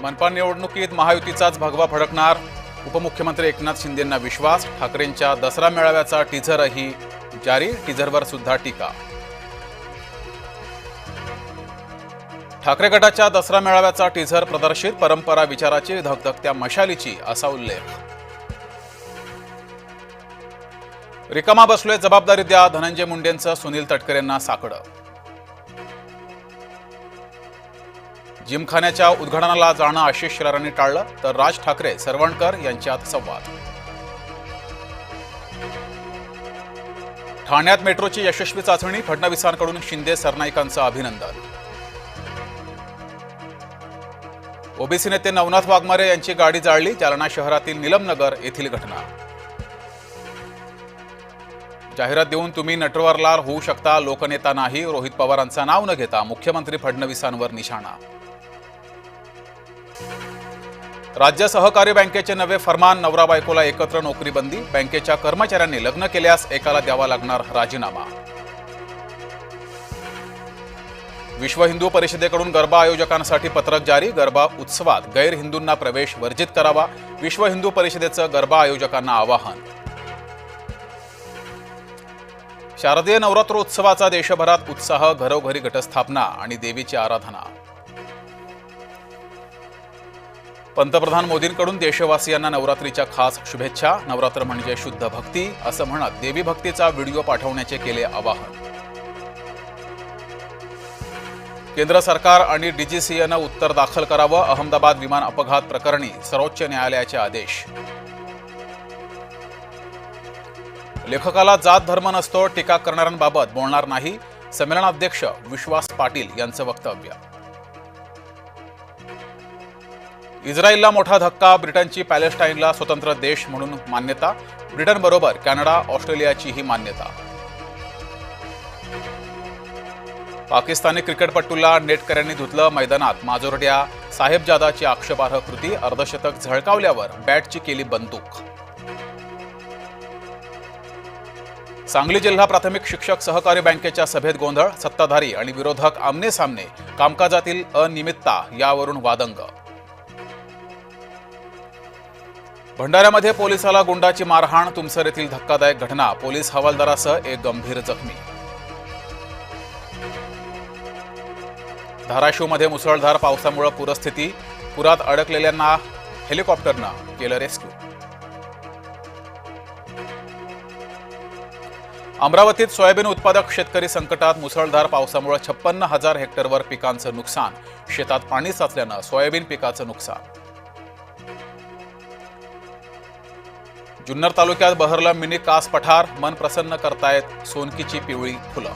मनपा निवडणुकीत महायुतीचाच भगवा फडकणार. उपमुख्यमंत्री एकनाथ शिंदेंना विश्वास. ठाकरेंच्या दसरा मेळाव्याचा टीझरही जारी. टीझरवर सुद्धा टीका. ठाकरे गटाच्या दसरा मेळाव्याचा टीझर प्रदर्शित. परंपरा विचाराची, धगधगत्या मशालीची असा उल्लेख. रिकामा बसलोय, जबाबदारी द्या. धनंजय मुंडेंचं सुनील तटकरेंना साकडं. जिमखान्याच्या उद्घाटनाला जाणं आशिष शेलारांनी टाळलं, तर राज ठाकरे सरवणकर यांच्यात संवाद. ठाण्यात मेट्रोची यशस्वी चाचणी. फडणवीसांकडून शिंदे सरनाईकांचं अभिनंदन. ओबीसी नेते नवनाथ वाघमारे यांची गाडी जाळली. जालना शहरातील निलमनगर येथील घटना. जाहिरात देऊन तुम्ही नटवरलाल होऊ शकता, लोकनेता नाही. रोहित पवारांचं नाव न घेता मुख्यमंत्री फडणवीसांवर निशाणा. राज्य सहकारी बँकेचे नवे फरमान. नवरा बायकोला एकत्र नोकरी बंदी. बँकेच्या कर्मचाऱ्यांनी लग्न केल्यास एकाला द्यावा लागणार राजीनामा. विश्व हिंदू परिषदेकडून गरबा आयोजकांसाठी पत्रक जारी. गरबा उत्सवात गैर हिंदूंना प्रवेश वर्जित करावा. विश्व हिंदू परिषदेचं गरबा आयोजकांना आवाहन. शारदीय नवरात्रोत्सवाचा देशभरात उत्साह. घरोघरी घटस्थापना आणि देवीची आराधना. पंतप्रधान मोदींकडून देशवासियांना नवरात्रीच्या खास शुभेच्छा. नवरात्र म्हणजे शुद्ध भक्ती असं म्हणत देवी भक्तीचा व्हिडिओ पाठवण्याचे केले आवाहन. केंद्र सरकार आणि डीजीसीएनं उत्तर दाखल करावं. अहमदाबाद विमान अपघात प्रकरणी सर्वोच्च न्यायालयाचे आदेश. लेखकाला जात धर्म नसतो, टीका करणाऱ्यांबाबत बोलणार नाही. संमेलनाध्यक्ष विश्वास पाटील यांचं वक्तव्य. इस्रायलला मोठा धक्का. ब्रिटनची पॅलेस्टाईनला स्वतंत्र देश म्हणून मान्यता. ब्रिटनबरोबर कॅनडा, ऑस्ट्रेलियाचीही मान्यता. पाकिस्तानी क्रिकेटपटूला नेटकऱ्यांनी धुतलं मैदानात. माजोर्ड्या साहेबजादाची आक्षेपार्ह कृती. अर्धशतक झळकावल्यावर बॅटची केली बंदूक. सांगली जिल्हा प्राथमिक शिक्षक सहकारी बँकेच्या सभेत गोंधळ. सत्ताधारी आणि विरोधक आमने सामने. कामकाजातील अनियमितता यावरून वादंग. भंडाऱ्यामध्ये पोलिसाला गुंडाची मारहाण. तुमसर येथील धक्कादायक घटना. पोलीस हवालदारासह एक गंभीर जखमी. धाराशिवमध्ये मुसळधार पावसामुळे पूरस्थिती. पुरात अडकलेल्यांना हेलिकॉप्टरनं केलं रेस्क्यू. अमरावतीत सोयाबीन उत्पादक शेतकरी संकटात. मुसळधार पावसामुळे 56,000 हेक्टरवर पिकांचं नुकसान. शेतात पाणी साचल्यानं सोयाबीन पिकाचं नुकसान. जुन्नर तालुक्यात बहरलं मिनी कास पठार. मन प्रसन्न करतायत सोनकीची पिवळी फुलं.